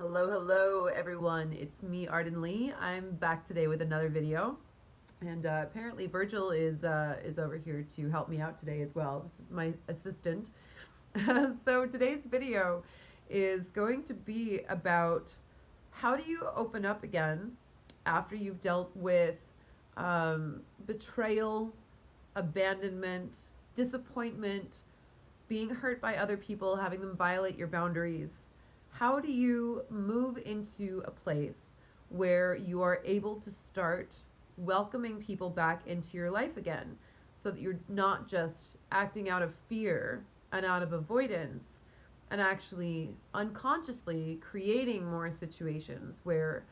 Hello, everyone. It's me, Arden Lee. I'm back today with another video, and apparently Virgil is over here to help me out today as well. This is my assistant. So today's video is going to be about how do you open up again after you've dealt with betrayal, abandonment, disappointment, being hurt by other people, having them violate your boundaries. How do you move into a place where you are able to start welcoming people back into your life again so that you're not just acting out of fear and out of avoidance and actually unconsciously creating more situations where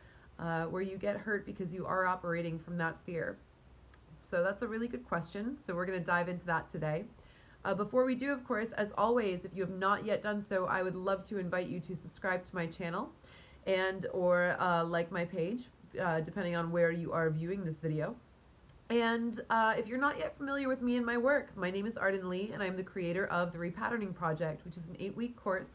you get hurt because you are operating from that fear? So that's a really good question. So we're going to dive into that today. Before we do, of course, as always, if you have not yet done so, I would love to invite you to subscribe to my channel and or like my page, depending on where you are viewing this video. And if you're not yet familiar with me and my work, my name is Arden Lee, and I'm the creator of the Repatterning Project, which is an 8-week course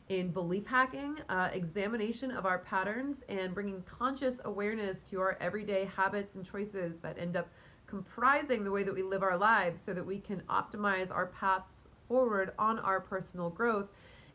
in belief hacking, examination of our patterns, and bringing conscious awareness to our everyday habits and choices that end up comprising the way that we live our lives so that we can optimize our paths forward on our personal growth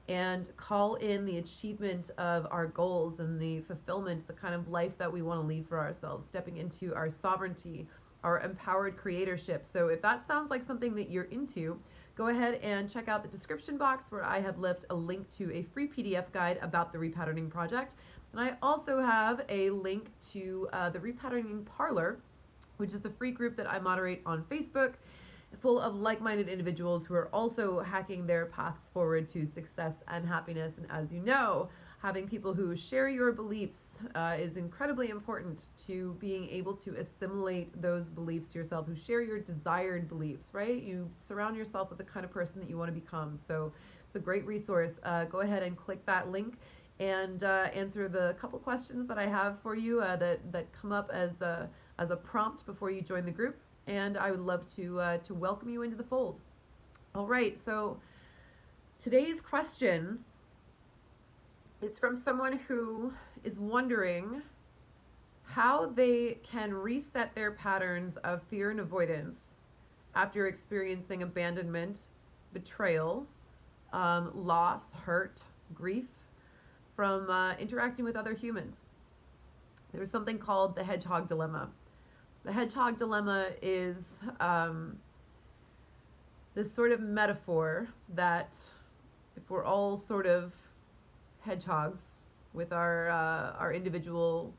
and call in the achievement of our goals and the fulfillment, the kind of life that we want to lead for ourselves, stepping into our sovereignty, our empowered creatorship. So if that sounds like something that you're into, go ahead and check out the description box where I have left a link to a free PDF guide about the Repatterning Project. And I also have a link to the Repatterning Parlor, which is the free group that I moderate on Facebook, full of like-minded individuals who are also hacking their paths forward to success and happiness. And as you know, having people who share your beliefs is incredibly important to being able to assimilate those beliefs to yourself, who share your desired beliefs, right? You surround yourself with the kind of person that you want to become. So it's a great resource. Go ahead and click that link and answer the couple questions that I have for you that come up as a prompt before you join the group, and I would love to welcome you into the fold. All right, so today's question is from someone who is wondering how they can reset their patterns of fear and avoidance after experiencing abandonment, betrayal, loss, hurt, grief from interacting with other humans. There's something called the hedgehog dilemma. The hedgehog dilemma is this sort of metaphor that if we're all sort of hedgehogs with our individual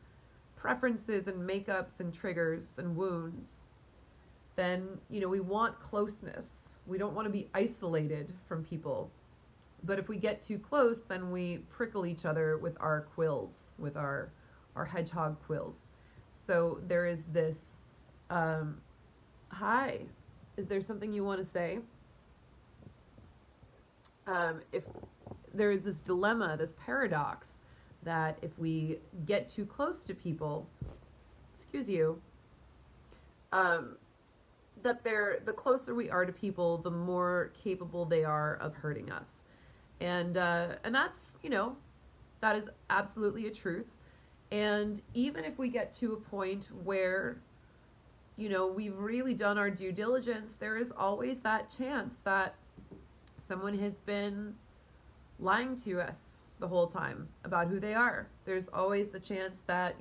preferences and makeups and triggers and wounds, then we want closeness. We don't want to be isolated from people. But if we get too close, then we prickle each other with our quills, with our hedgehog quills. So there is this, hi, is there something you want to say? If there is this dilemma, this paradox, that if we get too close to people, excuse you, that the closer we are to people, the more capable they are of hurting us. And that's, that is absolutely a truth. And even if we get to a point where, we've really done our due diligence, there is always that chance that someone has been lying to us the whole time about who they are. There's always the chance that,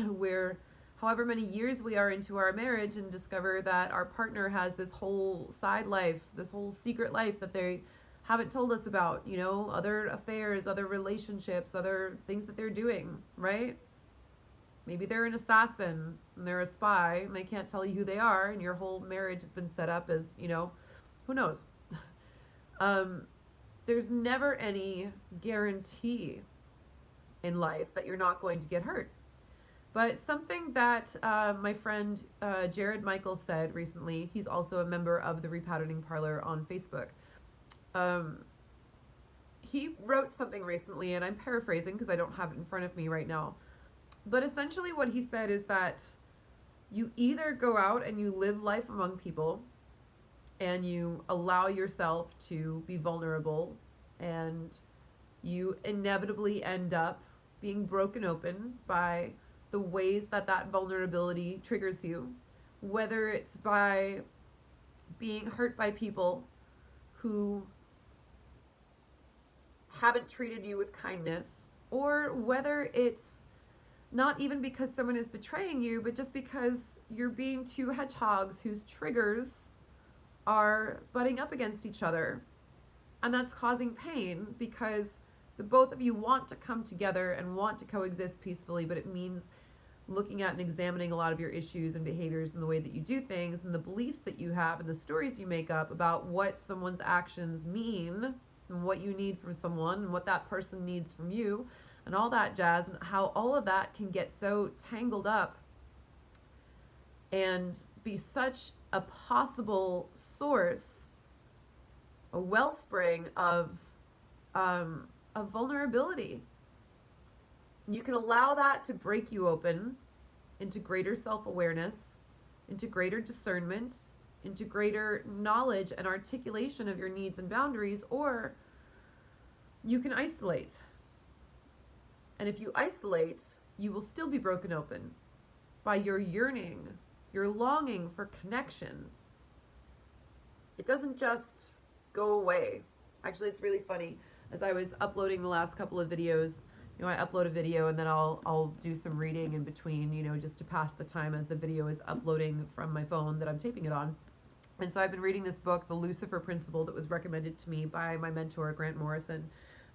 we're however many years we are into our marriage and discover that our partner has this whole side life, this whole secret life that they haven't told us about, other affairs, other relationships, other things that they're doing, right? Maybe they're an assassin and they're a spy and they can't tell you who they are, and your whole marriage has been set up as, who knows? There's never any guarantee in life that you're not going to get hurt. But something that my friend Jared Michael said recently, he's also a member of the Repatterning Parlor on Facebook. He wrote something recently, and I'm paraphrasing because I don't have it in front of me right now. But essentially what he said is that you either go out and you live life among people and you allow yourself to be vulnerable, and you inevitably end up being broken open by the ways that that vulnerability triggers you, whether it's by being hurt by people who haven't treated you with kindness, or whether it's not even because someone is betraying you, but just because you're being two hedgehogs whose triggers are butting up against each other. And that's causing pain because the both of you want to come together and want to coexist peacefully, but it means looking at and examining a lot of your issues and behaviors and the way that you do things and the beliefs that you have and the stories you make up about what someone's actions mean and what you need from someone and what that person needs from you and all that jazz, and how all of that can get so tangled up and be such a possible source, a wellspring of vulnerability. You can allow that to break you open into greater self-awareness, into greater discernment, into greater knowledge and articulation of your needs and boundaries, or you can isolate. And if you isolate, you will still be broken open by your yearning, your longing for connection. It doesn't just go away. Actually, it's really funny. As I was uploading the last couple of videos, I upload a video and then I'll do some reading in between, just to pass the time as the video is uploading from my phone that I'm taping it on. And so I've been reading this book, The Lucifer Principle, that was recommended to me by my mentor, Grant Morrison.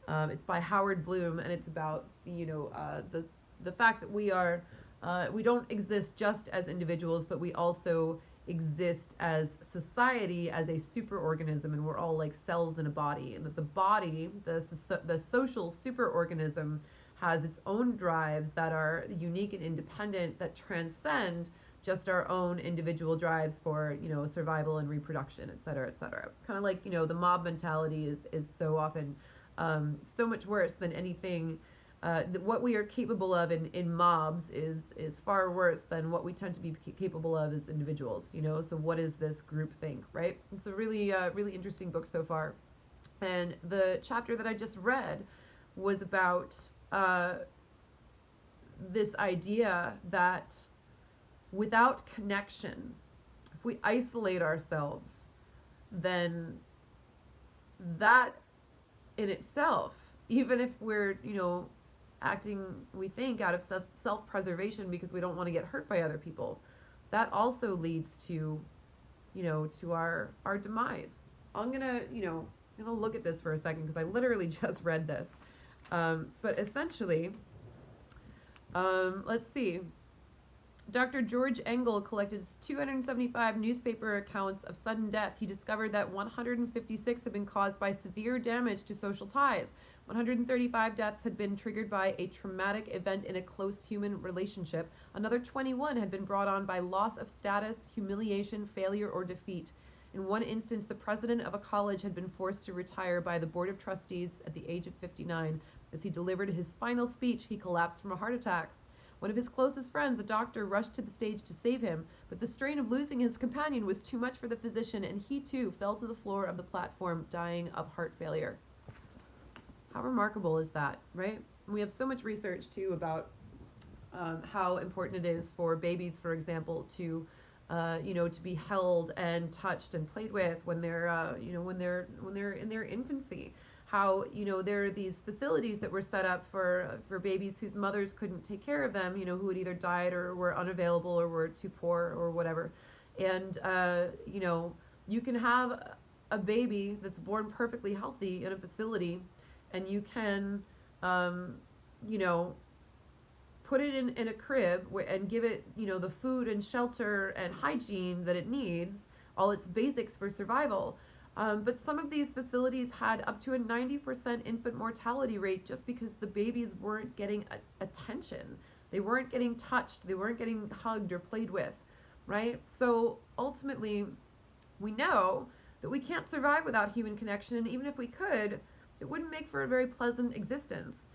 It's by Howard Bloom, and it's about, the fact that we don't exist just as individuals, but we also exist as society, as a superorganism, and we're all like cells in a body, and that the body, the social superorganism, has its own drives that are unique and independent, that transcend just our own individual drives for survival and reproduction, et cetera, et cetera. Kind of like the mob mentality is so often so much worse than anything. What we are capable of in mobs is far worse than what we tend to be capable of as individuals, so what is this group think, right? It's a really really interesting book so far. And the chapter that I just read was about this idea that without connection, if we isolate ourselves, then that in itself, even if we're acting, we think, out of self-preservation because we don't want to get hurt by other people, that also leads to to our demise. I'm gonna look at this for a second because I literally just read this, but essentially, let's see. Dr. George Engel collected 275 newspaper accounts of sudden death. He discovered that 156 had been caused by severe damage to social ties. 135 deaths had been triggered by a traumatic event in a close human relationship. Another 21 had been brought on by loss of status, humiliation, failure, or defeat. In one instance, the president of a college had been forced to retire by the board of trustees at the age of 59. As he delivered his final speech, he collapsed from a heart attack. One of his closest friends, a doctor, rushed to the stage to save him, but the strain of losing his companion was too much for the physician, and he too fell to the floor of the platform, dying of heart failure. How remarkable is that, right? We have so much research too about how important it is for babies, for example, to to be held and touched and played with when they're when they're in their infancy. How there are these facilities that were set up for babies whose mothers couldn't take care of them, who had either died or were unavailable or were too poor or whatever. And you can have a baby that's born perfectly healthy in a facility, and you can put it in a crib and give it the food and shelter and hygiene that it needs, all its basics for survival. But some of these facilities had up to a 90% infant mortality rate just because the babies weren't getting attention. They weren't getting touched. They weren't getting hugged or played with, right? So ultimately, we know that we can't survive without human connection, and even if we could, it wouldn't make for a very pleasant existence.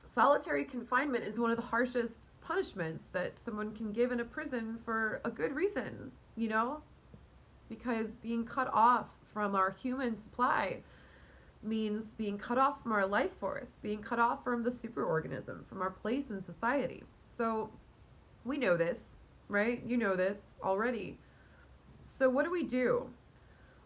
Solitary confinement is one of the harshest punishments that someone can give in a prison for a good reason, because being cut off from our human supply means being cut off from our life force, being cut off from the superorganism, from our place in society. So we know this, right? You know this already. So what do we do?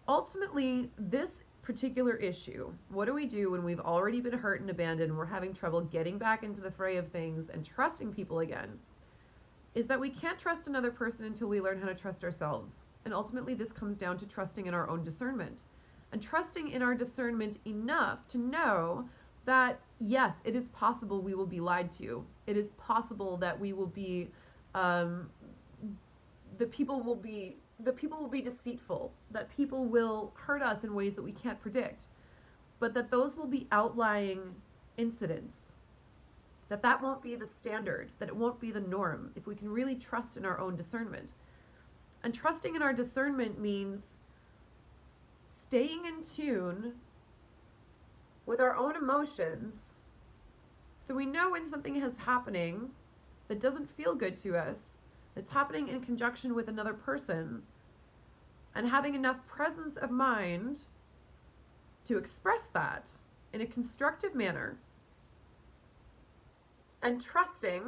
Ultimately, this particular issue, what do we do when we've already been hurt and abandoned and we're having trouble getting back into the fray of things and trusting people again, is that we can't trust another person until we learn how to trust ourselves. And ultimately, this comes down to trusting in our own discernment. And trusting in our discernment enough to know that, yes, it is possible we will be lied to. It is possible that we will be, the people will be deceitful, that people will hurt us in ways that we can't predict, but that those will be outlying incidents, that won't be the standard, that it won't be the norm, if we can really trust in our own discernment. And trusting in our discernment means staying in tune with our own emotions so we know when something is happening that doesn't feel good to us, that's happening in conjunction with another person, and having enough presence of mind to express that in a constructive manner, and trusting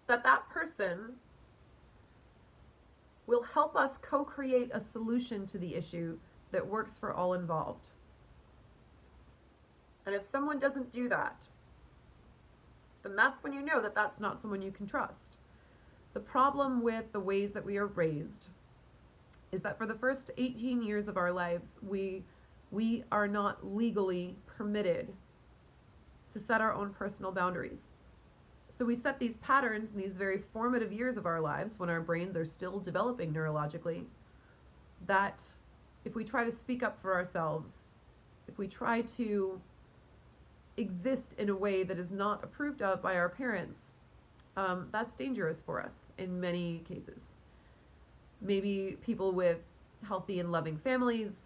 that that person will help us co-create a solution to the issue that works for all involved. And if someone doesn't do that, then that's when you know that that's not someone you can trust. The problem with the ways that we are raised is that for the first 18 years of our lives, we are not legally permitted to set our own personal boundaries. So we set these patterns in these very formative years of our lives when our brains are still developing neurologically, that if we try to speak up for ourselves, if we try to exist in a way that is not approved of by our parents, that's dangerous for us in many cases. Maybe people with healthy and loving families,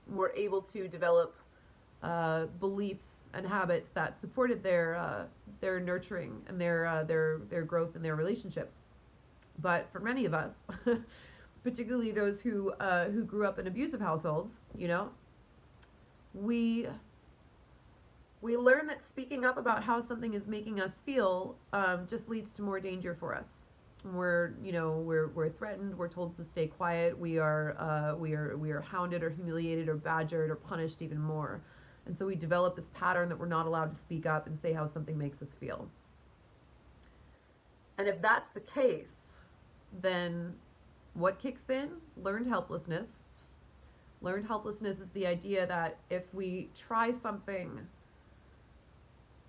were able to develop beliefs and habits that supported their nurturing and their growth in their relationships. But for many of us, particularly those who grew up in abusive households, we learn that speaking up about how something is making us feel just leads to more danger for us. We're threatened. We're told to stay quiet. We are hounded or humiliated or badgered or punished even more. And so we develop this pattern that we're not allowed to speak up and say how something makes us feel. And if that's the case, then what kicks in? Learned helplessness. Learned helplessness is the idea that if we try something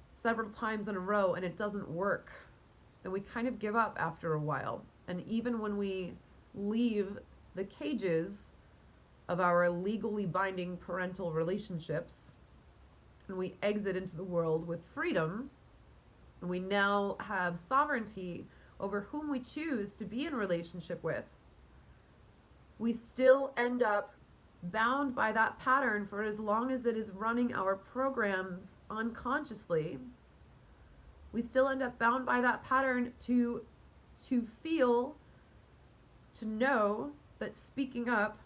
several times in a row and it doesn't work, then we kind of give up after a while. And even when we leave the cages of our legally binding parental relationships and we exit into the world with freedom, and we now have sovereignty over whom we choose to be in relationship with, we still end up bound by that pattern for as long as it is running our programs unconsciously. We still end up bound by that pattern to feel, to know that speaking up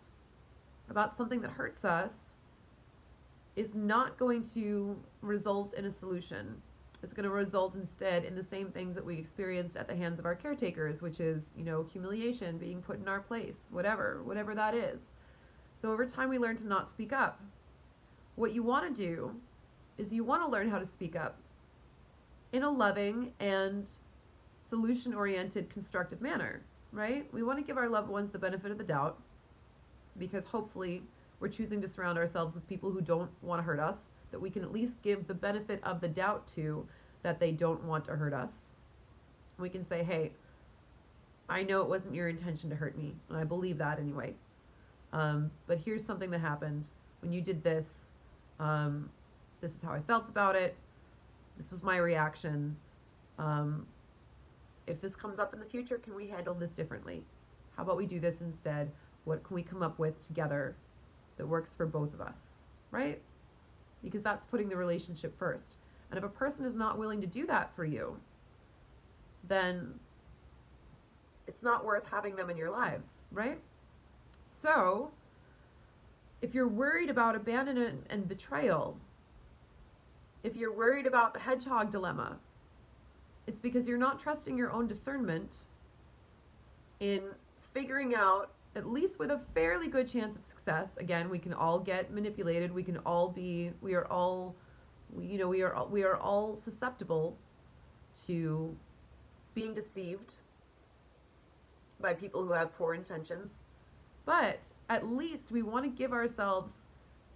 about something that hurts us is not going to result in a solution. It's going to result instead in the same things that we experienced at the hands of our caretakers, which is, humiliation, being put in our place, whatever that is. So over time we learn to not speak up. What you want to do is you want to learn how to speak up in a loving and solution-oriented, constructive manner, right? We want to give our loved ones the benefit of the doubt because hopefully we're choosing to surround ourselves with people who don't want to hurt us, that we can at least give the benefit of the doubt to, that they don't want to hurt us. We can say, hey, I know it wasn't your intention to hurt me, and I believe that anyway. But here's something that happened. When you did this, this is how I felt about it. This was my reaction. If this comes up in the future, can we handle this differently? How about we do this instead? What can we come up with together that works for both of us, right? Because that's putting the relationship first. And if a person is not willing to do that for you, then it's not worth having them in your lives, right? So If you're worried about abandonment and betrayal, if you're worried about the hedgehog dilemma, it's because you're not trusting your own discernment in figuring out, at least with a fairly good chance of success. Again, we can all get manipulated. We are all susceptible to being deceived by people who have poor intentions. But at least we want to give ourselves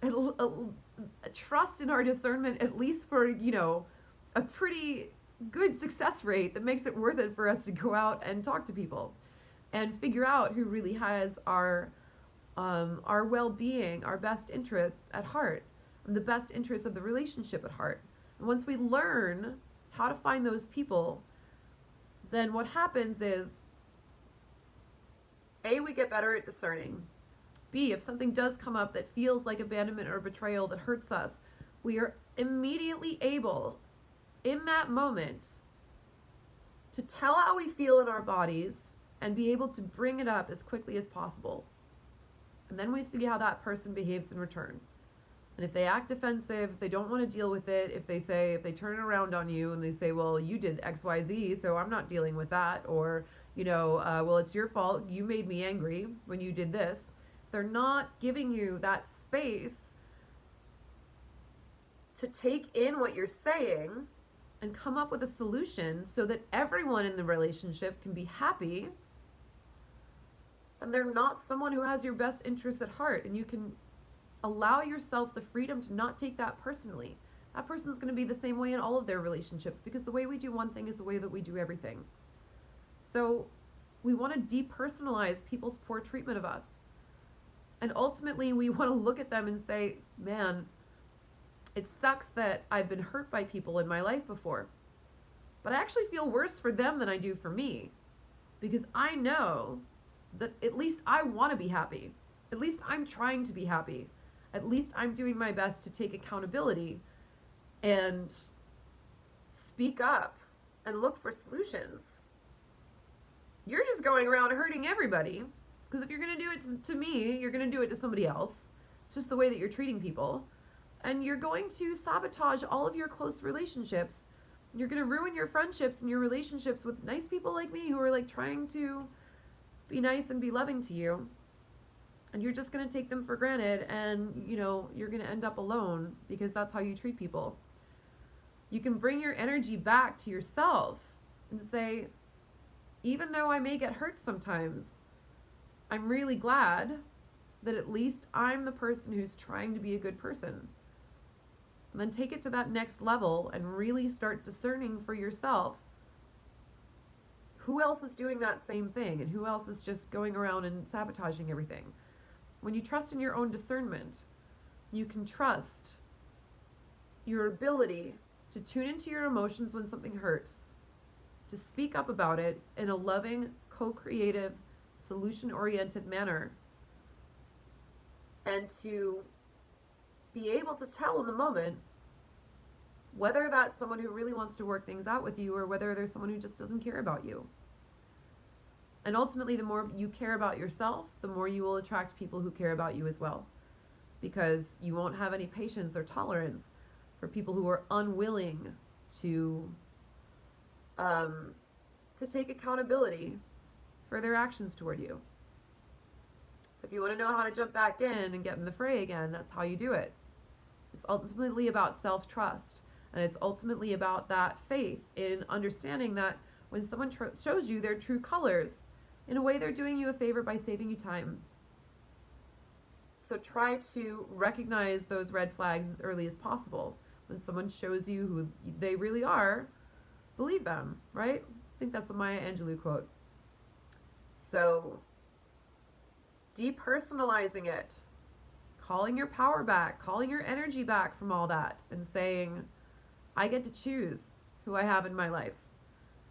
a trust in our discernment, at least for, a pretty good success rate that makes it worth it for us to go out and talk to people and figure out who really has our well-being, our best interests at heart, and the best interests of the relationship at heart. And once we learn how to find those people, then what happens is, A, we get better at discerning. B, if something does come up that feels like abandonment or betrayal that hurts us, we are immediately able, in that moment, to tell how we feel in our bodies and be able to bring it up as quickly as possible. And then we see how that person behaves in return. And if they act defensive, if they don't want to deal with it, if they turn it around on you and they say, well, you did X, Y, Z, so I'm not dealing with that, or, well, it's your fault, you made me angry when you did this. They're not giving you that space to take in what you're saying and come up with a solution so that everyone in the relationship can be happy, and they're not someone who has your best interest at heart, and you can allow yourself the freedom to not take that personally. That person's going to be the same way in all of their relationships, because the way we do one thing is the way that we do everything. So we want to depersonalize people's poor treatment of us. And ultimately, we want to look at them and say, man, it sucks that I've been hurt by people in my life before. But I actually feel worse for them than I do for me, because I know that at least I want to be happy. At least I'm trying to be happy. At least I'm doing my best to take accountability and speak up and look for solutions. You're just going around hurting everybody, because if you're going to do it to me, you're going to do it to somebody else. It's just the way that you're treating people. And you're going to sabotage all of your close relationships. You're going to ruin your friendships and your relationships with nice people like me who are like trying to be nice and be loving to you. And you're just going to take them for granted, and you're going to end up alone because that's how you treat people. You can bring your energy back to yourself and say, even though I may get hurt sometimes, I'm really glad that at least I'm the person who's trying to be a good person. And then take it to that next level and really start discerning for yourself who else is doing that same thing and who else is just going around and sabotaging everything. When you trust in your own discernment, you can trust your ability to tune into your emotions when something hurts, to speak up about it in a loving, co-creative, solution-oriented manner, and to be able to tell in the moment whether that's someone who really wants to work things out with you or whether there's someone who just doesn't care about you. And ultimately, the more you care about yourself, the more you will attract people who care about you as well, because you won't have any patience or tolerance for people who are unwilling to take accountability for their actions toward you. So if you want to know how to jump back in and get in the fray again, that's how you do it. It's ultimately about self-trust, and it's ultimately about that faith in understanding that when someone shows you their true colors, in a way they're doing you a favor by saving you time. So try to recognize those red flags as early as possible. When someone shows you who they really are, believe them, right? I think that's a Maya Angelou quote. So depersonalizing it, calling your power back, calling your energy back from all that, and saying, I get to choose who I have in my life.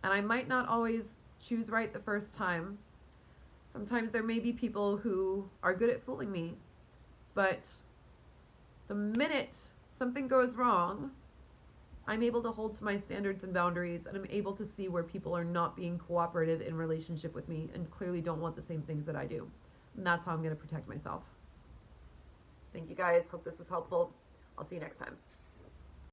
And I might not always choose right the first time. Sometimes there may be people who are good at fooling me, but the minute something goes wrong, I'm able to hold to my standards and boundaries, and I'm able to see where people are not being cooperative in relationship with me and clearly don't want the same things that I do. And that's how I'm going to protect myself. Thank you guys. Hope this was helpful. I'll see you next time.